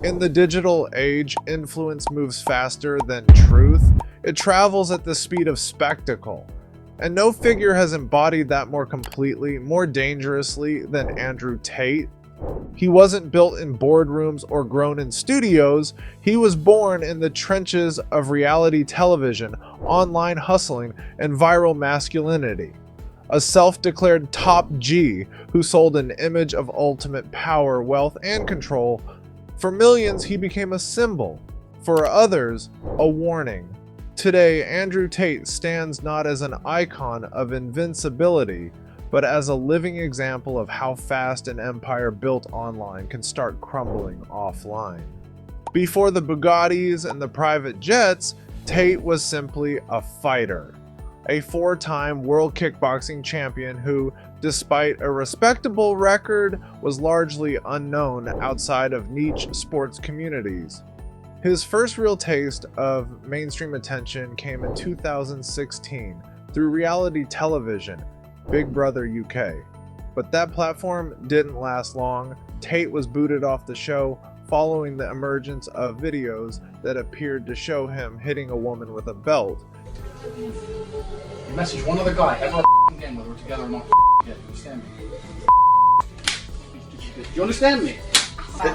In the digital age, influence moves faster than truth. It travels at the speed of spectacle. And no figure has embodied that more completely, more dangerously than Andrew Tate. He wasn't built in boardrooms or grown in studios. He was born in the trenches of reality television, online hustling, and viral masculinity. A self-declared top G who sold an image of ultimate power, wealth, and control. For millions, he became a symbol. For others, a warning. Today, Andrew Tate stands not as an icon of invincibility, but as a living example of how fast an empire built online can start crumbling offline. Before the Bugattis and the private jets, Tate was simply a fighter. A 4-time world kickboxing champion who, despite a respectable record, was largely unknown outside of niche sports communities. His first real taste of mainstream attention came in 2016 through reality television, Big Brother UK. But that platform didn't last long. Tate was booted off the show following the emergence of videos that appeared to show him hitting a woman with a belt. You message one other guy ever again, whether we're together or not. You understand me? Do you understand me?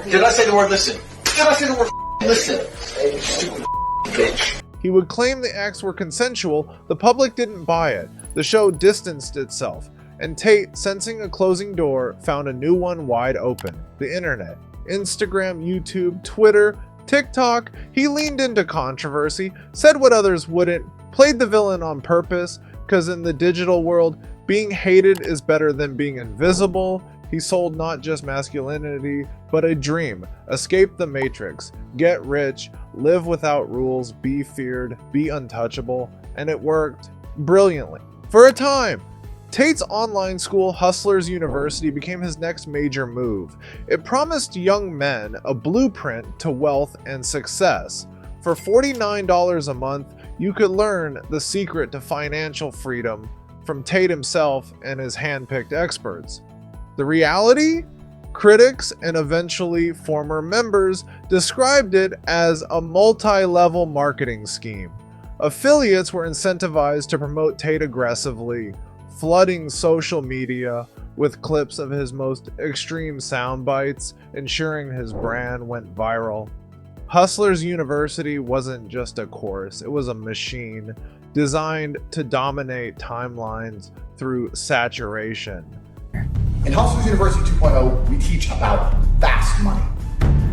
Did I say the word listen? Did I say the word listen? Stupid bitch. He would claim the acts were consensual. The public didn't buy it. The show distanced itself, and Tate, sensing a closing door, found a new one wide open: the internet. Instagram, YouTube, Twitter, TikTok. He leaned into controversy, said what others wouldn't, played the villain on purpose, because in the digital world, being hated is better than being invisible. He sold not just masculinity, but a dream. Escape the matrix, get rich, live without rules, be feared, be untouchable, and it worked brilliantly. For a time, Tate's online school, Hustlers University, became his next major move. It promised young men a blueprint to wealth and success. For $49 a month, you could learn the secret to financial freedom from Tate himself and his handpicked experts. The reality? Critics and eventually former members described it as a multi-level marketing scheme. Affiliates were incentivized to promote Tate aggressively, flooding social media with clips of his most extreme sound bites, ensuring his brand went viral. Hustlers University wasn't just a course, it was a machine designed to dominate timelines through saturation. In Hustlers University 2.0, we teach about fast money.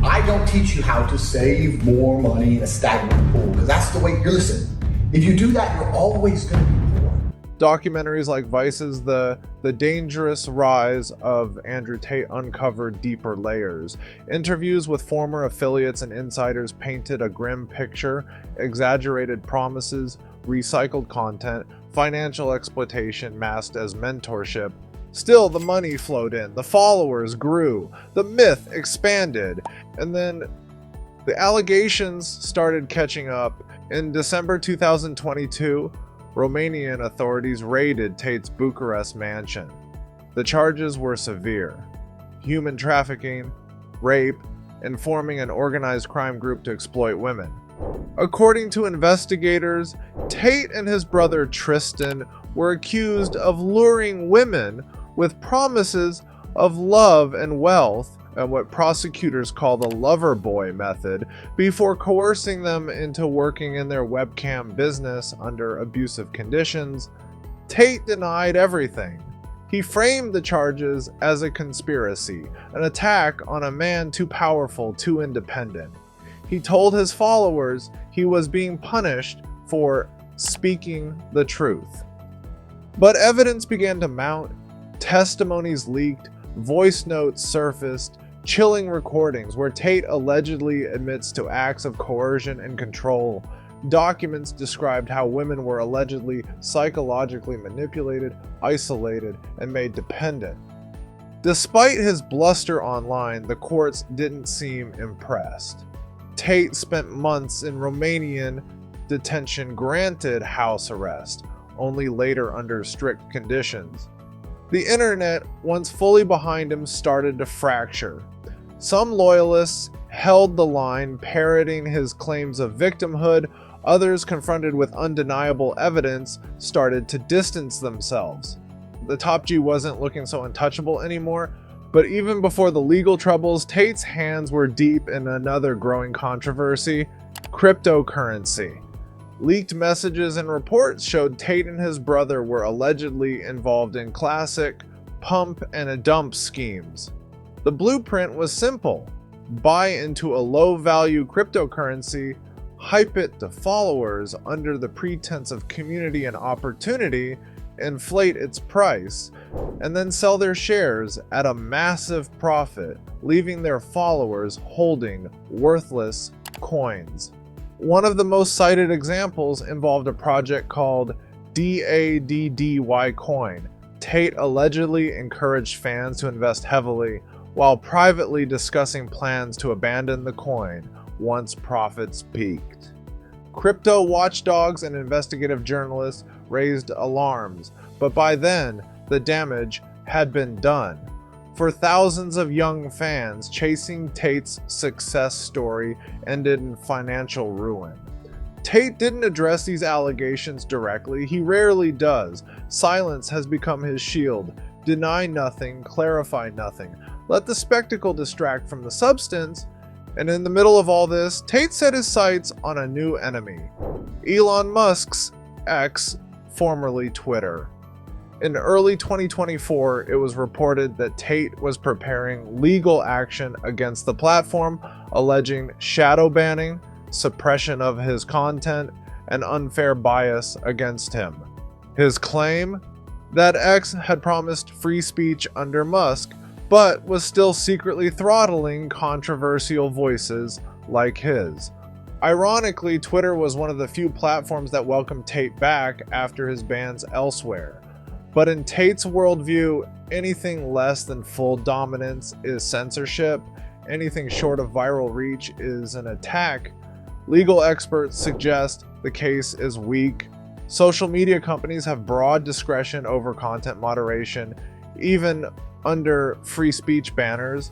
I don't teach you how to save more money in a stagnant pool, because that's the way you're listening. If you do that, you're always going to be poor. Documentaries like Vice's The Dangerous Rise of Andrew Tate uncovered deeper layers. Interviews with former affiliates and insiders painted a grim picture: exaggerated promises, recycled content, financial exploitation masked as mentorship. Still, the money flowed in, the followers grew, the myth expanded, and then the allegations started catching up. In December 2022, Romanian authorities raided Tate's Bucharest mansion. The charges were severe: human trafficking, rape, and forming an organized crime group to exploit women. According to investigators, Tate and his brother Tristan were accused of luring women with promises of love and wealth, and what prosecutors call the lover boy method, before coercing them into working in their webcam business under abusive conditions. Tate denied everything. He framed the charges as a conspiracy, an attack on a man too powerful, too independent. He told his followers he was being punished for speaking the truth. But evidence began to mount. Testimonies leaked, voice notes surfaced, chilling recordings where Tate allegedly admits to acts of coercion and control. Documents described how women were allegedly psychologically manipulated, isolated, and made dependent. Despite his bluster online, the courts didn't seem impressed. Tate spent months in Romanian detention, granted house arrest, only later under strict conditions. The internet, once fully behind him, started to fracture. Some loyalists held the line, parroting his claims of victimhood. Others, confronted with undeniable evidence, started to distance themselves. The top G wasn't looking so untouchable anymore, but even before the legal troubles, Tate's hands were deep in another growing controversy: cryptocurrency. Leaked messages and reports showed Tate and his brother were allegedly involved in classic pump and a dump schemes. The blueprint was simple: buy into a low-value cryptocurrency, hype it to followers under the pretense of community and opportunity, inflate its price, and then sell their shares at a massive profit, leaving their followers holding worthless coins. One of the most cited examples involved a project called DADDY Coin. Tate allegedly encouraged fans to invest heavily while privately discussing plans to abandon the coin once profits peaked. Crypto watchdogs and investigative journalists raised alarms, but by then, the damage had been done. For thousands of young fans, chasing Tate's success story ended in financial ruin. Tate didn't address these allegations directly. He rarely does. Silence has become his shield. Deny nothing, clarify nothing. Let the spectacle distract from the substance. And in the middle of all this, Tate set his sights on a new enemy: Elon Musk's X, formerly Twitter. In early 2024, it was reported that Tate was preparing legal action against the platform, alleging shadow banning, suppression of his content, and unfair bias against him. His claim? That X had promised free speech under Musk, but was still secretly throttling controversial voices like his. Ironically, Twitter was one of the few platforms that welcomed Tate back after his bans elsewhere. But in Tate's worldview, anything less than full dominance is censorship. Anything short of viral reach is an attack. Legal experts suggest the case is weak. Social media companies have broad discretion over content moderation, even under free speech banners.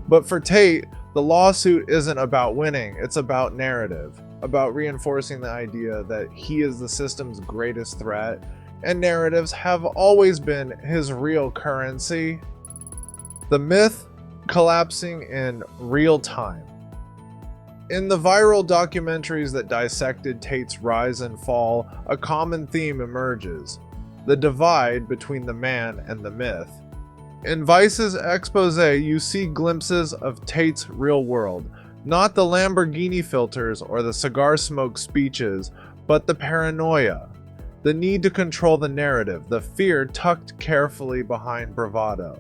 But for Tate, the lawsuit isn't about winning, it's about narrative, about reinforcing the idea that he is the system's greatest threat, and narratives have always been his real currency. The myth collapsing in real time. In the viral documentaries that dissected Tate's rise and fall, a common theme emerges: the divide between the man and the myth. In Vice's expose, you see glimpses of Tate's real world, not the Lamborghini filters or the cigar smoke speeches, but the paranoia, the need to control the narrative, the fear tucked carefully behind bravado.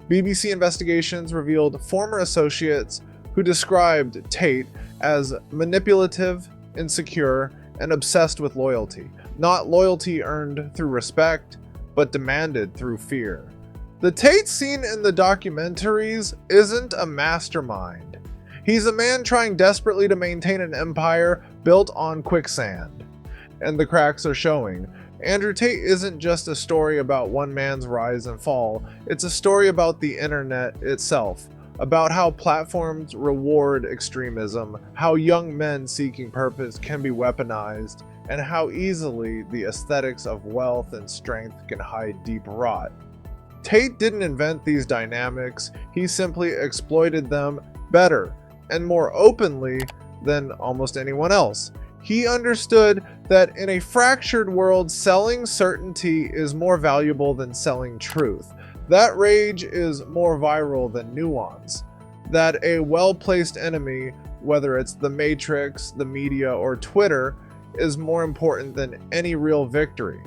BBC investigations revealed former associates who described Tate as manipulative, insecure, and obsessed with loyalty. Not loyalty earned through respect, but demanded through fear. The Tate seen in the documentaries isn't a mastermind. He's a man trying desperately to maintain an empire built on quicksand. And the cracks are showing. Andrew Tate isn't just a story about one man's rise and fall, it's a story about the internet itself, about how platforms reward extremism, how young men seeking purpose can be weaponized, and how easily the aesthetics of wealth and strength can hide deep rot. Tate didn't invent these dynamics, he simply exploited them better and more openly than almost anyone else. He understood that in a fractured world, selling certainty is more valuable than selling truth. That rage is more viral than nuance. That a well-placed enemy, whether it's the Matrix, the media, or Twitter, is more important than any real victory.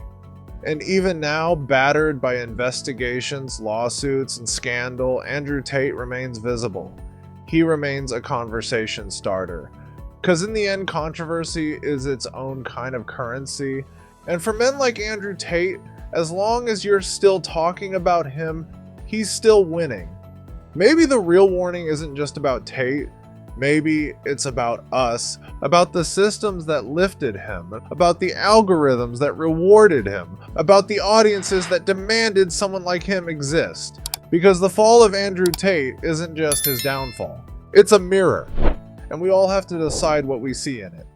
And even now, battered by investigations, lawsuits, and scandal, Andrew Tate remains visible. He remains a conversation starter. Because in the end, controversy is its own kind of currency. And for men like Andrew Tate, as long as you're still talking about him, he's still winning. Maybe the real warning isn't just about Tate. Maybe it's about us, about the systems that lifted him, about the algorithms that rewarded him, about the audiences that demanded someone like him exist. Because the fall of Andrew Tate isn't just his downfall. It's a mirror. and we all have to decide what we see in it.